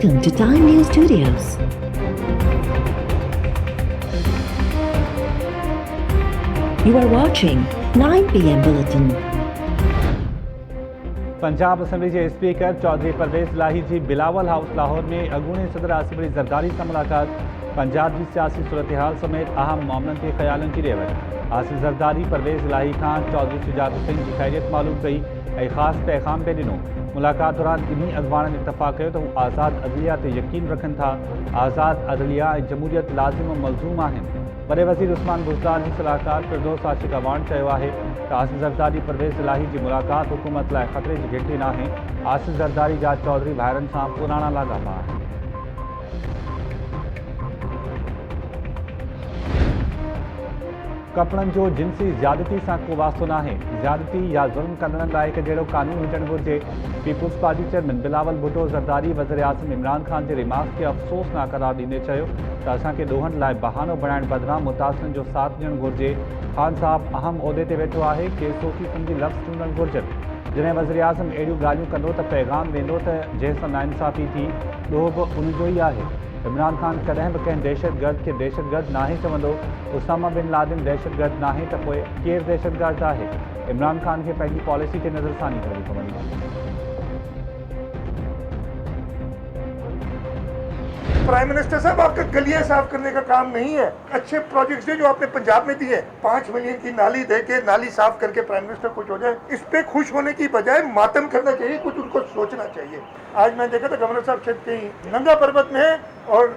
Welcome to Time News Studios. You are watching 9 PM Bulletin. Punjab assembly के speaker Chaudhary Parvez इलाही जी Bilawal house Lahore में अगूणे सदर आसिफ अली ज़रदारी से मुलाकात पंजाब की सियासी सूरत हाल समेत अहम मामलों के ख्यालों की रेवत आसिफ ज़रदारी परवेज़ इलाही खां चौधरी शुजात हुसैन की खैरियत मालूम कई और ख़ास पैगाम पे दिनों मुलाकात दौरान इन्हीं अगवान इतफाक़ कयो तो आज़ाद अदलिया ते यकीन रखन था आज़ाद अदलिया जमहूरियत लाजिम और मलजूम आहिनि वॾे वज़ीर उस्मान बुज़दार जी सलाहकार फिरदौस आशिक़ अवान चयो आहे त आसिफ ज़रदारी परवेज़ इलाही जी मुलाकात हुकूमत लाइ ख़तरे जी घिटी नाहे आसिफ ज़रदारी जा चौधरी भाइरनि सां पुराणा लाॻापा आहिनि कपड़न जो जिनसी ज़्यादती सां को वास्तो नाहे ज़्यादती या ज़ुल्म कंदड़नि लाइ हिकु जहिड़ो कानून हुजणु घुरिजे Peoples Party chairman Bilawal Bhutto Zardari वज़ीर आज़म इमरान ख़ान जे रिमार्क्स खे अफ़सोसनाक करार ॾींदे चयो त असांखे ॾोहनि लाइ बहानो बणाइण बदिरां मुतासिरनि जो साथ ॾियणु घुरिजे ख़ान साहब अहम उहिदे ते वेठो आहे के सोची सम्झी लफ़्ज़ चूंडणु घुरिजनि जॾहिं वज़ीर आज़म अहिड़ियूं ॻाल्हियूं कंदो त पैगाम वेंदो त जंहिंसां नाइंसाफ़ी थी ॾोह बि उनजो ई आहे इमरान ख़ान कॾहिं बि कंहिं दहशतगर्द खे दहशतगर्द नाहे चवंदो उसामा बिन लादेन दहशतगर्द नाहे त पोइ केरु दहशतगर्द आहे इमरान ख़ान खे पंहिंजी पॉलिसी ते नज़रसानी करणी पवंदी प्राइम मिनिस्टर साहब आपका गलियां साफ करने का काम नहीं है अच्छे प्रोजेक्ट्स जो आपने पंजाब में दिए 5 मिलियन की नाली दे के नाली साफ करके प्राइम मिनिस्टर खुश हो जाए इस पे खुश होने की बजाय मातम करना चाहिए कुछ उनको सोचना चाहिए आज मैं देखा था गवर्नर साहब शायद कहीं नंगा पर्वत में है और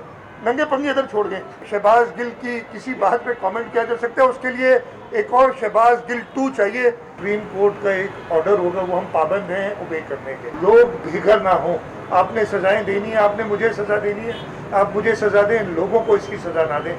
नंगे पंगे इधर छोड़ गए शहबाज गिल की किसी बात पे कमेंट किया जा सकता है उसके लिए एक और शहबाज गिल 2 चाहिए सुप्रीम कोर्ट का एक ऑर्डर होगा वो हम पाबंद हैं ओबे करने के लोग बेघर ना हो आपने सजाएं देनी है आपने मुझे सजा देनी है आप मुझे सजा दें लोगों को इसकी सजा ना दें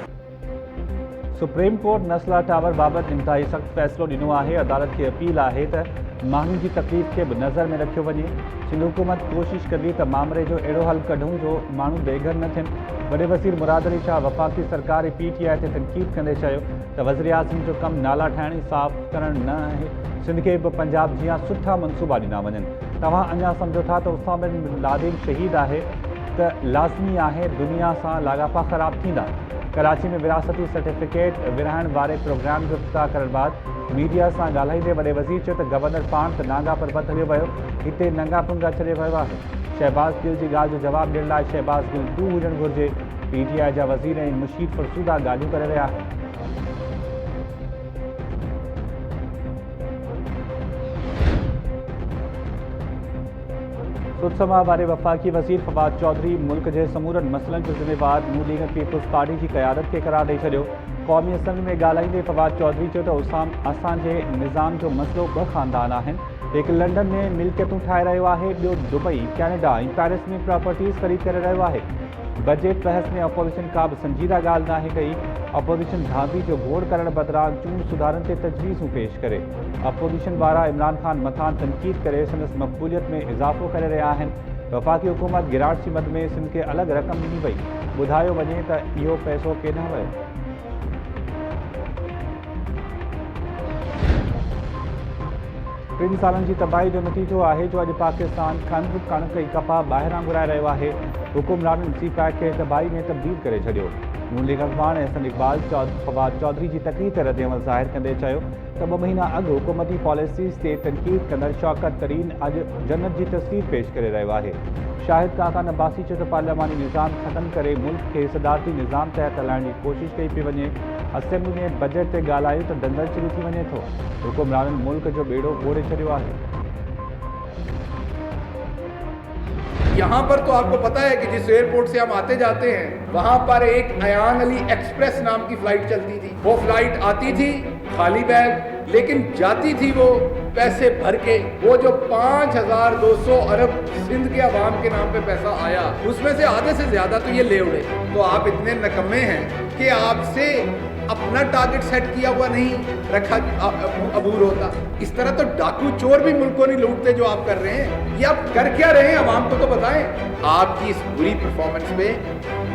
सुप्रीम कोर्ट नस्ला टावर बाबत इंतहाई सख्त फैसलो ॾिनो आहे अदालत की अपील आहे त माण्हुनि जी तकलीफ़ खे बि नज़र में रखियो वञे सिंध हुकूमत कोशिश कंदी त मामले जो अहिड़ो हल कढूं जो माण्हू बेघर न थियनि वॾे वज़ीर मुराद अली शाह वफ़ाक़ी सरकार PTI ते तनक़ीद कंदे चयो त वज़ीर आज़म जो कमु नाला ठाहिण साफ़ करणु न आहे सिंध खे बि पंजाब जीअं सुठा मनसूबा ॾिना वञनि तव्हां अञा सम्झो था त उसामा बिन लादेन शहीद आहे त लाज़मी आहे दुनिया सां लाॻापा ख़राब थींदा कराची में विरासती सर्टिफिकेट विरहाइण वारे प्रोग्राम जो इफ़्तिताह करण बाद मीडिया सां ॻाल्हाईंदे वॾे वज़ीर चयो त गवर्नर पाण त नागा पर्वत हलियो वियो हिते नंगा पुंगा छॾे वियो आहे शहबाज गिल जी ॻाल्हि जो जवाबु ॾियण लाइ शहबाज गिल 2 हुजणु घुरिजे PTI जा वज़ीर ऐं मुशीद फरसूदा ॻाल्हियूं करे रहिया आहिनि सुतसमा वारे वफ़ाक़ी वज़ीर फवाद चौधरी मुल्क के समूरनि मसइलनि जो ज़िम्मेवार नून लीग पीपुल्स पार्टी की क़यादत के करार ॾेई छॾियो क़ौमी असम्बली में ॻाल्हाईंदे फवाद चौधरी चयो त असांजे निज़ाम जो मसइलो 2 ख़ानदान आहिनि हिकु लंडन में मिल्कियतूं ठाहे रहियो आहे ॿियो दुबई कैनेडा ऐं पेरिस में प्रॉपर्टीज़ ख़रीद करे रहियो आहे बजट बहस में अपोजिशन का भी संजीदा ॻाल्हि नाहे कई अपोजिशन धांधी जो घोड़ करण बदिरां चूंड सुधारनि ते तजवीज़ूं पेश करे अपोजिशन वारा इमरान ख़ान मथां तनक़ीद करे संदसि मक़बूलियत में इज़ाफ़ो करे रहिया आहिनि वफ़ाक़ी हुकूमत गिराट जी मद में सिंध खे अलॻि रक़म ॾिनी वई ॿुधायो वञे त इहो पैसो केॾांहुं वियो टिनि सालनि जी तबाही जो नतीजो आहे जो अॼु पाकिस्तान खंड कणिक ऐं कपाह ॿाहिरां घुराए रहियो आहे हुकुमराननि CPAC खे तबाही में तब्दील करे छॾियो नून लीग अॻवान एहसन इक़बाल फवाद चौधरी जी तक़रीर ते रद्दअमल ज़ाहिर कंदे चयो त 2 महीना अॻु हुकूमती पॉलिसीज़ ते तनक़ीद कंदड़ शौकत तरीन अॼु जन्नत जी तस्वीर पेश करे रहियो आहे शाहिद काका नबासी चयो त पार्लियामानी निज़ाम ख़तमु करे मुल्क खे सदारती निज़ाम तहत हलाइण जी कोशिश कई पई वञे असेंबली में बजट ते ॻाल्हायूं त दंगल शुरू थी वञे थो हुकुमराननि मुल्क जो बेड़ो ॿोड़े छॾियो आहे यहाँ पर तो आपको पता है कि जिस एयरपोर्ट से हम आते जाते हैं वहाँ पर एक अयान अली एक्सप्रेस नाम की फ्लाइट चलती थी वो फ्लाइट आती थी खाली बैग लेकिन जाती थी वो पैसे भर के वो जो 5,200 अरब सिंध के अवाम के नाम पे पैसा आया उसमें से आधे से ज्यादा तो ये ले उड़े तो आप इतने नकम्मे हैं कि आपसे अपना टारगेट सेट किया हुआ नहीं रखा अबूर होता। इस तरह तो डाकू चोर भी मुल्क को नहीं लूटते जो आप कर रहे हैं। ये आप कर क्या रहे हैं, आवाम को तो बताएं। आपकी इस बुरी परफॉर्मेंस पे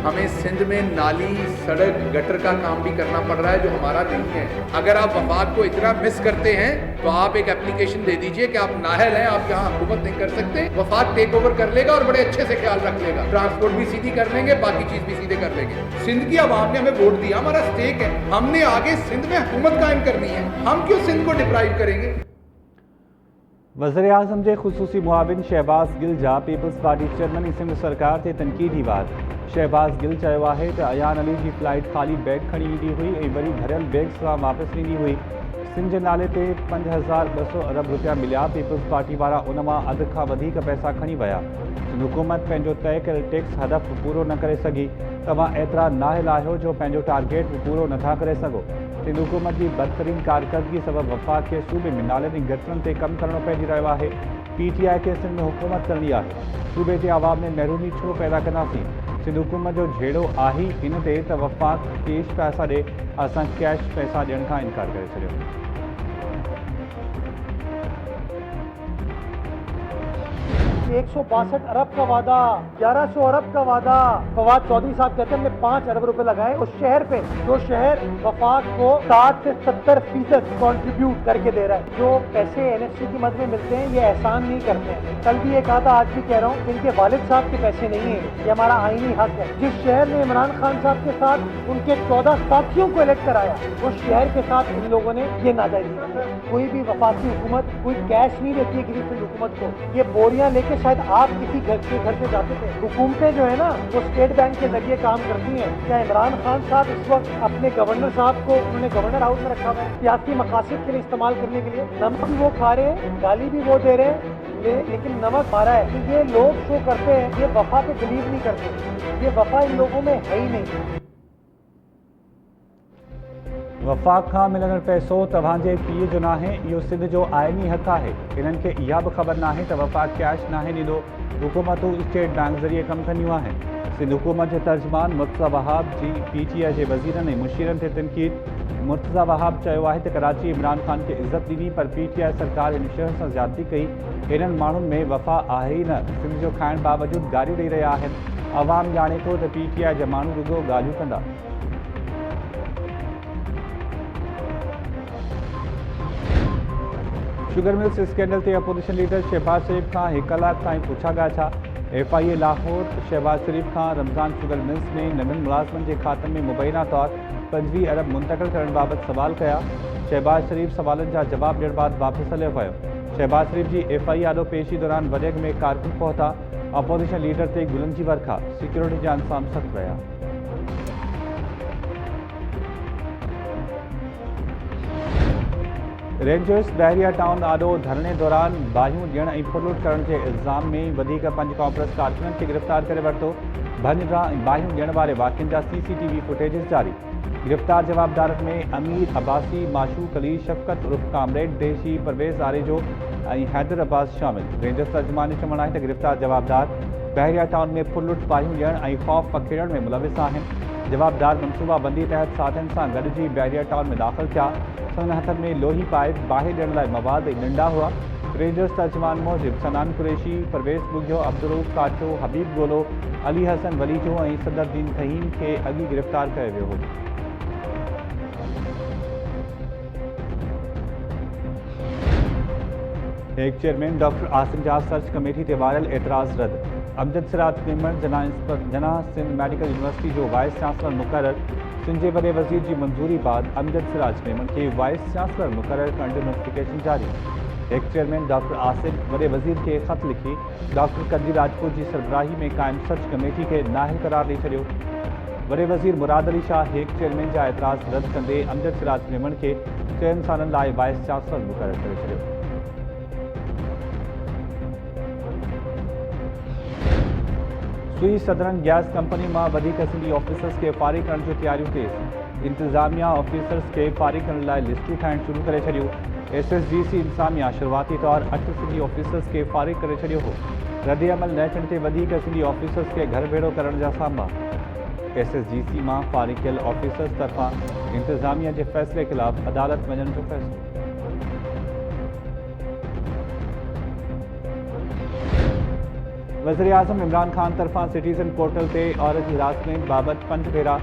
हमें सिंध में नाली, सड़क, गटर का काम भी करना पड़ रहा है जो हमारा नहीं है। अगर आप वफाक को इतना मिस करते हैं तो आप एक एप्लीकेशन दे दीजिए कि आप नाहल हैं, आप यहाँ हुकूमत नहीं कर सकते। वफाक टेक ओवर कर लेगा और बड़े अच्छे से ख्याल रख लेगा। ट्रांसपोर्ट भी सीधी कर लेंगे, बाकी चीज भी सीधे कर लेंगे। सिंध की आवाम ने हमें वोट दिया, हमारा स्टेक है, हमने आगे सिंध में हुकूमत कायम करनी है। हम क्यों सिंध को डिप्राइव करेंगे। वज़ीर-ए-आज़म के खुसूसी मुआविन शहबाज गिल जा पीपल्स पार्टी चेयरमैन सिंध सरकार से तनकीदी बात। शहबाज गिल चयो आहे त अयान अली की फ्लाइट खाली बैग खड़ी ईंदी हुई ऐं वरी भरियल बैग सां वापस वेंदी हुई। सिंध जे नाले ते 5200 अरब रुपया मिलिया। पीपल्स पार्टी वारा उन मां अधु खां वधीक पैसा खणी विया। सिंध हुकूमत पंहिंजो तय कयल टैक्स हदफ़ पूरो न करे सघी। तव्हां एतिरा नाहिल आहियो जो पंहिंजो टारगेट पूरो नथा करे सघो। सिंध हुकूमत की बदतरीन कारकर्दगी सबब वफ़ाक के सूबे में नालनि ऐं गटरनि ते कमु करणो पइजी रहियो आहे। PTI खे सिंध में हुकूमत करणी आहे। सूबे जे आवाम में महरूमी छो पैदा कंदासीं। सिंध हुकूमत जो झेड़ो आहे इन ते त वफ़ाक कैश पैसा ॾे, असां कैश पैसा ॾियण खां इनकार करे छॾियो। 162 अरब का वादा, 1100 अरब का वादा। फवाद चौधरी साहब कहते हैं हमने 5 अरब रुपए लगाए उस शहर पे, जो शहर वफाक को 60 से 70% कंट्रीब्यूट करके दे रहा है। जो पैसे NFC की मद में मिलते हैं ये एहसान नहीं करते हैं। कल भी ये कहा था, आज भी कह रहा हूँ, इनके वालिद साहब के पैसे नहीं है, ये हमारा आईनी हक है। जिस शहर ने इमरान खान साहब के साथ उनके 14 साथियों को इलेक्ट कराया, उस शहर के साथ इन लोगों ने ये नाजायजी की। कोई भी वफाकी हुकूमत कोई कैश नहीं देती है किसी हुकूमत को। ये बोरियां लेके शायद आप किसी घर से जाते थे। हुकूमतें जो है ना वो स्टेट बैंक के जरिए काम करती हैं। क्या इमरान खान साहब इस वक्त अपने गवर्नर साहब को उन्होंने गवर्नर हाउस में रखा हुआ है सियासी मकासद के लिए इस्तेमाल करने के लिए? नमक भी वो खा रहे हैं, गाली भी वो दे रहे हैं, लेकिन नमक मारा है। तो ये लोग शो करते हैं, ये वफा पे बिलीव नहीं करते। ये वफा इन लोगों में है ही नहीं। वफ़ाक खां मिलंदड़ पैसो तव्हांजे पीउ जो नाहे, इहो सिंध जो आइनी हक़ आहे। इन्हनि खे इहा बि ख़बर नाहे त वफ़ाक कैश नाहे ॾींदो। हुकूमतूं स्टेट बैंक ज़रिए कमु कंदियूं आहिनि। सिंध हुकूमत जे तर्जुमान मुर्तज़ा वहाब जी PTI जे वज़ीरनि ऐं मुशीरनि ते तनक़ीद। मुर्तज़ा वहाब चयो आहे त कराची इमरान खान खे इज़त ॾिनी, पर PTI सरकार हिन शहर सां ज़्यादती कई। इन्हनि माण्हुनि में वफ़ा आहे ई न। सिंध जो खाइण बावजूदि गारियूं ॾेई रहिया आहिनि। अवाम ॼाणे थो त PTI जा माण्हू रुॻो ॻाल्हियूं कंदा। शुगर मिल्स स्कैंडल ते अपोजिशन लीडर शहबाज शरीफ खां 1 कलाक ताईं पुछा ॻाछा। FIA लाहौर शहबाज शरीफ खां रमज़ान शुगर मिल्स में नंढनि मुलाज़िमनि जे खातनि में मुबैना तौर 25 अरब मुंतक़िल करण बाबति सवाल कया। शहबाज शरीफ सवालनि जा जवाब ॾियण बाद वापसि हलियो वियो। शहबाज शरीफ जी FIA आॾो पेशी दौरान वॾेग में कारकुन पहुता। अपोजिशन लीडर ते गुलनि जी वर्खा, सिक्योरिटी जा इंतज़ाम सख़्त रहिया। रेंजर्स बहरिया टाउन आॾो धरणे दौरान बाहियूं ॾियण ऐं फुलूट करण जे इल्ज़ाम में वधीक 5 कांग्रेस कारकुननि खे गिरफ़्तार करे वरितो। भञा ऐं बाहियूं ॾियण वारे वाक़िअनि जा CCTV फुटेजिस जारी। गिरफ़्तार जवाबदारनि में अमीर अब्बासी, माशूक अली, शफ़क़त उर्फ़ कामरेड देशी, परवेज़ आरेजो ऐं हैदर अब्बास शामिल। रेंजर्स तर्जुमान जो चवणु आहे त गिरफ़्तार जवाबदार बहरिया टाउन में फुलूट, बाहियूं ॾियण ऐं ख़ौफ़ पखेड़ण में मुलविस आहिनि। जवाबदार मनसूबाबंदी तहत साथियुनि सां गॾिजी बहरिया टाउन में दाख़िल थिया। संदनि हथनि में लोही पाइप, बाहि ॾियण लाइ मवाद ऐं डंडा हुआ। रेंजर्स तर्जुमान मूजिब सनान कुरैशी, परवेज़ बुगियो, अब्दुरूफ़ काठो, हबीब गोलो, अली हसन वलीजो ऐं सदरुद्दीन फ़हीम खे अॻु गिरफ़्तार कयो वियो हो। हेग चेयरमैन डॉक्टर आसिम जा सर्च कमेटी ते वारियल एतराज़ रद्द। अमजद सिराज मेमन जना सिंध मेडिकल यूनिवर्सिटी जो वाइस चांसलर मुक़रर। सिंध जे वॾे वज़ीर जी मंज़ूरी बाद अमजद सिराज मेमन खे वाइस चांसलर मुक़रर करण जो नोटिफिकेशन जारी। हेग चेयरमैन डॉक्टर आसिम वॾे वज़ीर खे ख़त लिखी डॉक्टर कदीर राजपूत जी सरबराही में क़ाइम सर्च कमेटी खे नाहिल करार ॾेई छॾियो। वॾे वज़ीर मुराद अली शाह हेग चेयरमैन जा एतराज़ रद्द कंदे अमजद सिराज मेमन खे 3 सालनि लाइ वाइस चांसलर मुक़रर करे छॾियो। सुई सदरन गैस कंपनी मां वधीक सिंधी ऑफिसर्स के फारिग करण जो तैयारियूं तेज़। इंतज़ामिया ऑफिसर्स के फारिग करण लाइ लिस्टूं ठाहिण शुरू करे छॾियूं। SSGC इंतज़ामिया शुरूआती तौर 8 सिंधी ऑफिसर्स के फारिग करे छॾियो हो। रद्द अमल न थियण ते वधीक सिंधी ऑफिसर्स के घर भेड़ो करण जा सामा। SSGC मां फारिग थियल ऑफिसर्स तरफां इंतज़ामिया जे फ़ैसिले ख़िलाफ़ अदालत वञण जो फ़ैसिलो। वज़ीर-ए-आज़म इमरान ख़ान तरफां सिटीज़न पोर्टल ते औरत हिरासमेंट बाबति 5 भेरा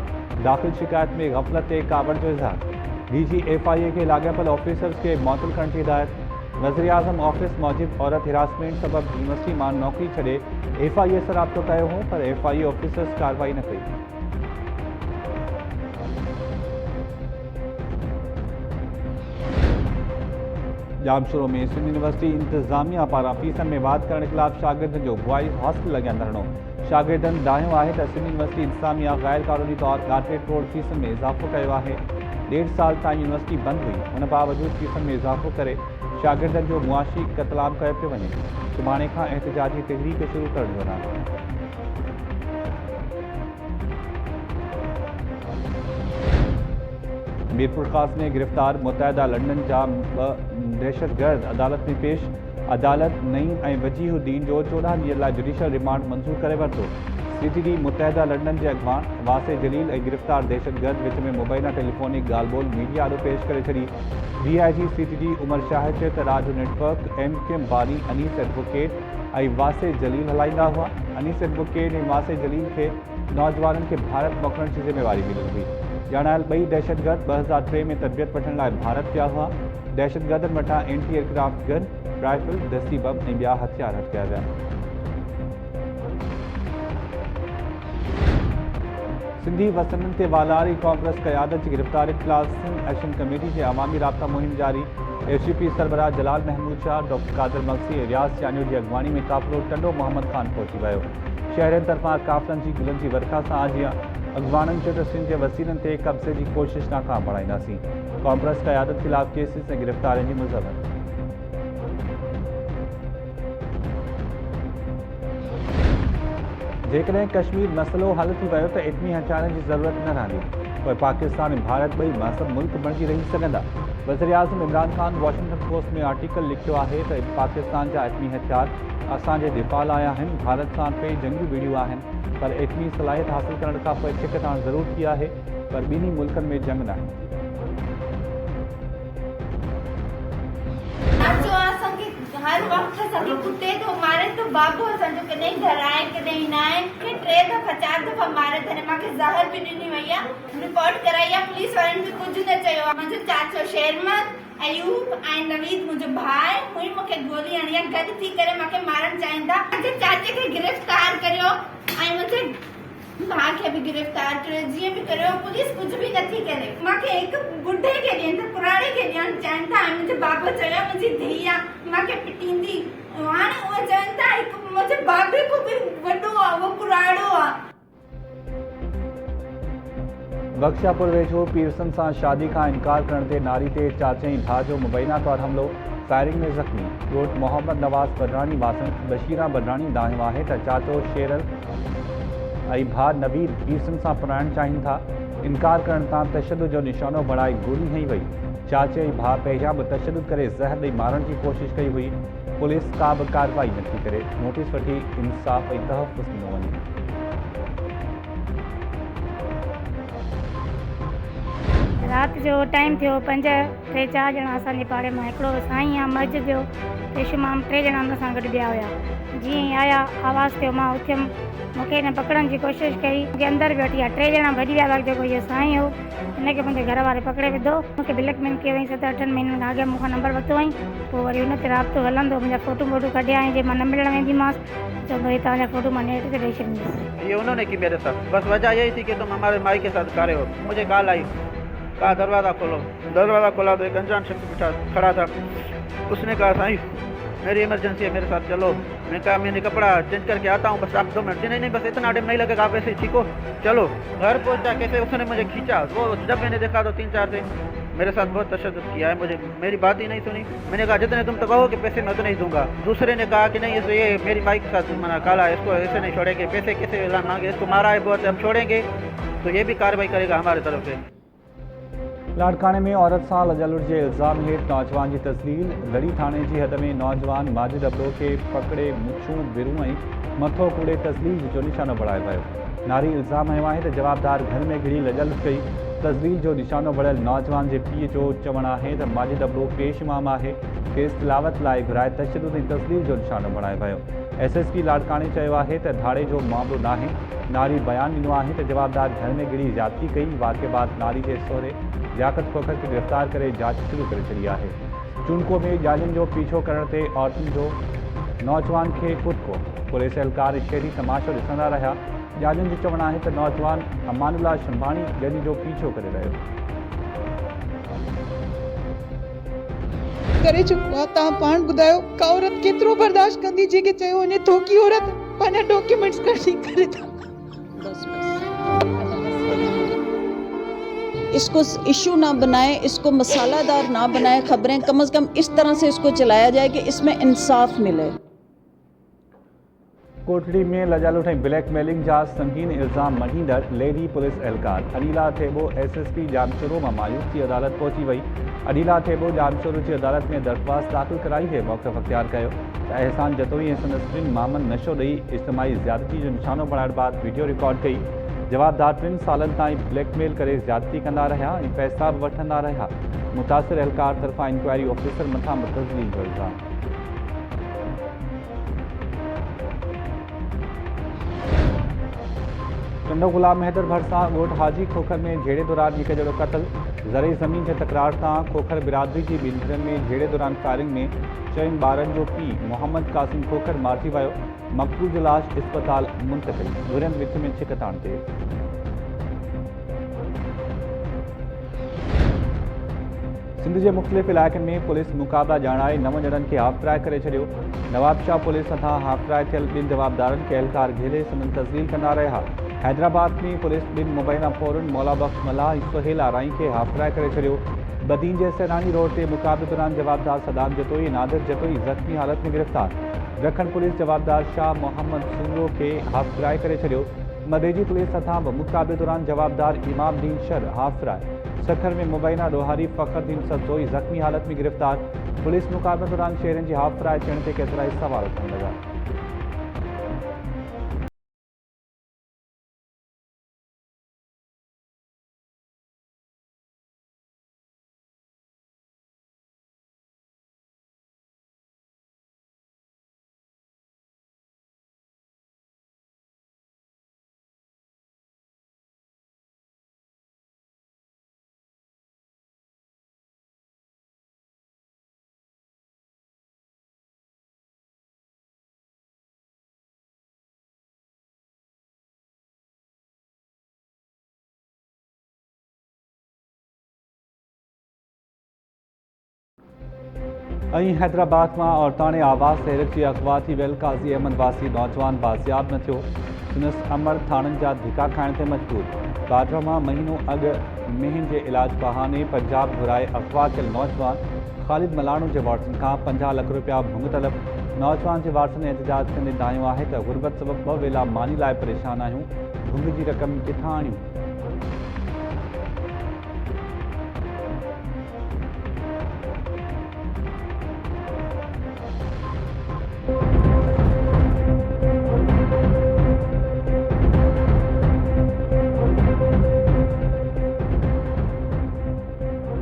दाख़िल शिकायत में ग़फ़लत ते काबड़ जो इज़हार। DG FIA के लाॻापियल ऑफिसर्स के मुअत्तल करण जी हिदायत। वज़ीर-ए-आज़म ऑफिस मौजिब औरत हिरासमेंट सबब यूनिवर्सिटी मां नौकरी छॾे FIA सां राब्तो कयो हो, पर FIA ऑफिसर्स कार्रवाई न कई। जामशोरो में सिंध यूनिवर्सिटी इंतज़ामिया पारां फीसन में वाध करण ख़िलाफ़ शागिर्दनि जो बॉइज़ हॉस्टल अॻियां धरणो। शागिर्दनि दाहियो आहे त सिंध यूनिवर्सिटी इंतज़ामिया गैर क़ानूनी तौर गार्टेट रोड फीसन में इज़ाफ़ो कयो आहे। 1.5 साल ताईं यूनिवर्सिटी बंदि हुई, हुन बावजूद फीसन में इज़ाफ़ो करे शागिर्दनि जो मुआशी क़त्लाम कयो पियो वञे। सुभाणे खां एहतिजाजी तहरीक शुरू करण जो ऐलान। मीरपुर ख़ास में गिरफ़्तार मुतहदा लंडन जा 2 दहशतगर्द अदालत में पेश। अदालत नईम ऐं वजीहुद्दीन जो 14 ॾींहनि लाइ जुडिशल रिमांड मंज़ूर करे वरितो। CTD मुतहदा लंडन जे अॻवान वासे जलील ऐं गिरफ़्तार दहशतगर्द विच में मुबैना टेलीफोनिक ॻाल्हि ॿोल मीडिया आॾो पेश करे छॾी। DIG CTD उमर शाह चयो त राजू नेटवर्क MQM बारी अनीस एडवोकेट ऐं वासे जलील हलाईंदा हुआ। अनीस एडवोकेट ऐं वासे जलील खे नौजवाननि खे भारत मोकिलण जी ज़िम्मेवारी मिलियल हुई। ॼाणायल 2 दहशतगर्द 2003 में तरबियत वठण लाइ भारत विया हुआ। दहशतगर्दनि वटां एंटी एयरक्राफ्ट गन, राइफल, दस्ती बम ऐं ॿिया हथियार हथिया विया। सिंधी वसननि ते वालारी कांग्रेस क़यादत जी गिरफ़्तारी ख़िलाफ़ सिंध एक्शन कमेटी जे अवामी राब्ता मुहिम जारी। SGP सरबराह जलाल महमूद शाह, डॉक्टर कादिर मक्सी ऐं रियाज़ चानियो जी अॻवानी में काफ़िलो टंडो मोहम्मद ख़ान पहुची वियो। शहरनि तरफ़ां काफ़िलनि जी गुलनि जी वर्खा सां आजियां। अॻवाननि चयो त सिंध जे वसीलनि ते कब्ज़े जी कोशिश नाकाम बणाईंदासीं। कांग्रेस क़यादत ख़िलाफ़ केसिस ऐं गिरफ़्तारियुनि जी मुज़म्मत। जेकॾहिं कश्मीर मसइलो हल थी वियो त एटमी हथियारनि जी ज़रूरत न रहंदी, पोइ पाकिस्तान ऐं भारत ॿई महसूब मुल्क बणिजी रही सघंदा। वज़ीर-ए-आज़म इमरान ख़ान वॉशिंगटन पोस्ट में आर्टिकल लिखियो आहे त पाकिस्तान जा एटमी हथियार असांजे दिफ़ा लाइ आहिनि, भारत सां पे जंगी विड़ियूं आहिनि, पर एटमी सलाहियत हासिल करण खां पोइ छिक ताण ज़रूर थी आहे, पर ॿिन्ही मुल्कनि में जंग न आहे। हर वक्त असांखे कुटे थो मारे तो बाबू असांजो कॾहिं घर आहे कॾहिं न आहे। 3 दफ़ा 4 दफ़ा मारे अथनि। मूंखे ज़हर बि ॾिनी वई आहे, रिपोर्ट कराई आहे, पुलिस वारनि खे कुझु न चयो आहे। मुंहिंजो चाचो शेरमन, अयूब ऐं नवीद मुंहिंजो भाउ आहे, हुई मूंखे गोली हणी आहे। गॾु थी करे मूंखे मारणु चाहिनि था। मुंहिंजे चाचे खे गिरफ़्तार करियो ऐं मुंहिंजे भाउ खे बि गिरफ़्तार करियो, जीअं बि करियो। पुलिस कुझु बि नथी करे। मूंखे हिकु बुढे खे ॾियनि था, पुराणे खे ॾियणु चाहिनि था। ऐं मुंहिंजे बाबू चयो मुंहिंजी धीउ आहे, मूंखे पिटींदी। हाणे उहे चवनि था हिकु मुंहिंजे बाबे खां बि वॾो आहे, उहो पुराणो आहे। बख्शियापुर वेझो पीरसन सां शादी खां इनकार करण ते नारी ते चाचे ऐं भाउ जो मुबैना तौरु हमलो, फायरिंग में ज़ख़्मी। ॻोठ मोहम्मद नवाज़ बदरानी वासन बशीरा बदरानी दाहियो आहे त चाचो शेरल ऐं भाउ नवीद पीरसन सां पुराइणु चाहिनि था। इनकार करण तां तशदुद जो निशानो बणाए गोली हई वई। चाचे ऐं भाउ पहिरियां बि तशदुद करे ज़हर ॾेई मारण जी कोशिशि कई हुई। पुलिस का बि कार्रवाई नथी करे। नोटिस वठी इंसाफ़ ऐं तहफ़्फ़ुज़ ॾिनो वञे। राति जो टाइम थियो 5 टे 4 ॼणा असांजे पाड़े मां हिकिड़ो साईं आहे मर्ज जो पेशमाम 3 ॼणा हुन सां गॾु ॿिया हुया। जीअं ई आया आवाज़ थियो मां उथियमि, मूंखे हिन पकड़ण जी कोशिशि कई, मूंखे अंदरि बि वठी विया। 3 ॼणा भॼी विया। जेको इहो साईं हो हिनखे मुंहिंजे घर वारे पकड़े विधो। मूंखे ब्लैकमेल कयो हुई। 7-8 महीननि खां अॻु मूंखां नंबर वरितो हुई। पोइ वरी हुन ते राब्तो हलंदो, मुंहिंजा फ़ोटू कढिया ऐं जे मां न मिलणु वेंदीमांसि तो भई तव्हांजा फ़ोटो मां नेट ते ॾेई छॾींदसि। ये उन्होंने की मेरे साथ, बस वजह यही थी कि तुम हमारे माई के साथ खड़े हो। मुझे कॉल आई, कहा दरवाज़ा खोलो। दरवाज़ा खोला तो एक अनजान शख्स खड़ा था। उसने कहा साईं मेरी इमरजेंसी है, मेरे साथ चलो। मैंने कहा मैंने कपड़ा चेंज करके आता हूँ, बस आप 2 मिनट। नहीं बस इतना टाइम नहीं लगेगा, आप ऐसे ठीक हो, चलो। घर पहुँचा, कैसे उसने मुझे खींचा। वो जब मैंने देखा तो 3-4 थे। मेरे साथ बहुत तशद्दुद किया है, मुझे मेरी बात ही नहीं सुनी। मैंने कहा जितने तुम तो कहो कि पैसे मैं उतने ही दूंगा। दूसरे ने कहा कि नहीं ये मेरी माई के साथ मना काला है, इसको ऐसे नहीं छोड़ेंगे, पैसे कैसे मांगे, इसको मारा है बहुत, हम छोड़ेंगे तो ये भी कार्रवाई करेगा हमारे तरफ से। लाड़काने में औरत सां लॼलुड़ जे इल्ज़ाम हेठि नौजवान जी तस्लील। गढ़ी थाणे जी हद में नौजवान माजिद अबरो खे पकड़े मुछूं बिरूं ऐं मथो कूड़े तस्लील जो निशानो बणायो वियो। नारी इल्ज़ाम हयो आहे त जवाबदार घर में घिरी लजल कई तज़लील जो निशानो बणियल नौजवान जे पीउ जो चवणु आहे त माजिद अबड़ो पेश इमाम आहे केस तिलावत लाइ घुराए तशद्दुद ऐं तज़लील जो निशानो बणायो वियो। SSP लाड़काणे चयो आहे त धाड़े जो मामलो नाहे। नारी बयान ॾिनो आहे त जवाबदार घर में घिरी ज़्यादती कई। वाक़े बाद नारी जे सहुरे लियाकत खोखर खे गिरफ़्तार करे जांच शुरू करे छॾी आहे। चूंडको में ॼाणियुनि जो पीछो करण ते औरतुनि जो नौजवान खे कुटको। पुलिस एहलकार शहरी तमाशो ॾिसंदा रहिया। ॼाणियुनि जो चवणु आहे त नौजवान अमानुल्ला शंभाणी ॼाणी जो पीछो करे रहियो। करे चुको आहे। तव्हां पाण ॿुधायो का औरत केतिरो बर्दाश्त कंदी जेके चयो वञे थोकी औरत पंहिंजा डॉक्यूमेंट्स कढी करे था। इसको इशू ना बनाए, इसको मसालादार ना बनाए, खबरें कम से कम इस तरह से इसको चलाया जाए कि इसमें इंसाफ मिले। कोटड़ी में लजालुट ऐं ब्लैकमेलिंग जा संगीन इल्ज़ाम मञींदड़ लेडी पुलिस एहलकार अनिला थेबो SSP जामशोरो मां मायूस की अदालत पहुची वई। अनिला थेबो जामशोरो की अदालत में दरख्वास्त दाख़िल कराई है। मौक़िफ़ अख्तियार कयो त एहसान जतोई ऐं संदसि टिनि मामनि नशो ॾेई इज्तिमाही ज़्यादती जो निशानो बणाइण बाद वीडियो रिकॉर्ड कई। जवाबदार 3 सालनि ताईं ब्लैकमेल करे ज़्यादती कंदा रहिया ऐं पैसा बि वठंदा रहिया। मुतासिर एहलकार तरफ़ां इंक्वायरी ऑफिसर मथां तज़लील जो इल्ज़ाम। टंडो गुलाम हैदर भरसां ॻोठ हाजी खोखर में झेड़े दौरान हिकु जहिड़ो क़त्ल। ज़रई ज़मीन जे तकरार सां खोखर बिरादरी जी ॿिनि घरनि में झेड़े दौरान फायरिंग में 4 ॿारनि जो पीउ मोहम्मद कासिम खोखर मारिजी वियो। मक़तूल जो लाश इस्पताल मुंतक़िल। घुरनि विच में छिक ताण ते। सिंध के मुख़्तलिफ़ इलाक़नि में पुलिस मुक़ाबला ॼाणाए 9 ॼणनि खे हाफ़राए करे छॾियो। नवाबशाह पुलिस हथां हाफ़राए थियल 2 जवाबदारनि खे एहलकार घेरे संदन तज़लील कंदा रहिया। हैदराबाद में पुलिस 2 मुबैना फ़ौरन मौला बख्श मल्लाह ऐं सुहेल आराई खे हाफ़राए करे छॾियो। बदीन जे सैलानी रोड ते मुक़ाबले दौरान जवाबदार सदाम जतोई नादिर जतोई ज़ख़्मी हालत में गिरफ़्तार। रखण पुलिस जवाबदार शाह मोहम्मद सूरो खे हाफ़राए करे छॾियो। मदेजी पुलिस हथां मुक़ाबले दौरान जवाबदार इमाम दीन शर हाफ़राए। सखर में मुबैना ॾोहारी फ़खरुद्दीन सदोई ज़ख़्मी हालत में गिरफ़्तार। पुलिस मुक़ाबले दौरान शहरनि जी हाफ़राए थियण ते केतिरा ई सवाल उथण लॻा। हैदराबाद में औरताने आवाज़ तहरीक की अगवा थी वियल काज़ी अहमद वासी नौजवान बाज़ियाब न थियो। सुनस अमर थाननि जा धिका खाइण ते मजबूर। बाडरा में महीनों अग मेहन के इलाज बहाने पंजाब घुराए अगवा थियल नौजवान ख़ालिद मलाणो के वारसनि खां 50 लाख रुपया भुंग तलब। नौजवान के वारसनि एहतजाज कंदे ॿुधायो आहे त गुरबत सबब 2 वेला मानी लाइ परेशान आहियूं। भुंग की रक़म किथां आणियूं।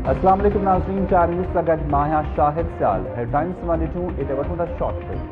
अस्सलाम वालेकुम नाज़रीन, 4 न्यूज़ सां गॾु मां आहियां शाहिद सियाल। हेडलाइंस मां ॾिठूं, इते वठूं था शॉर्ट ब्रेक।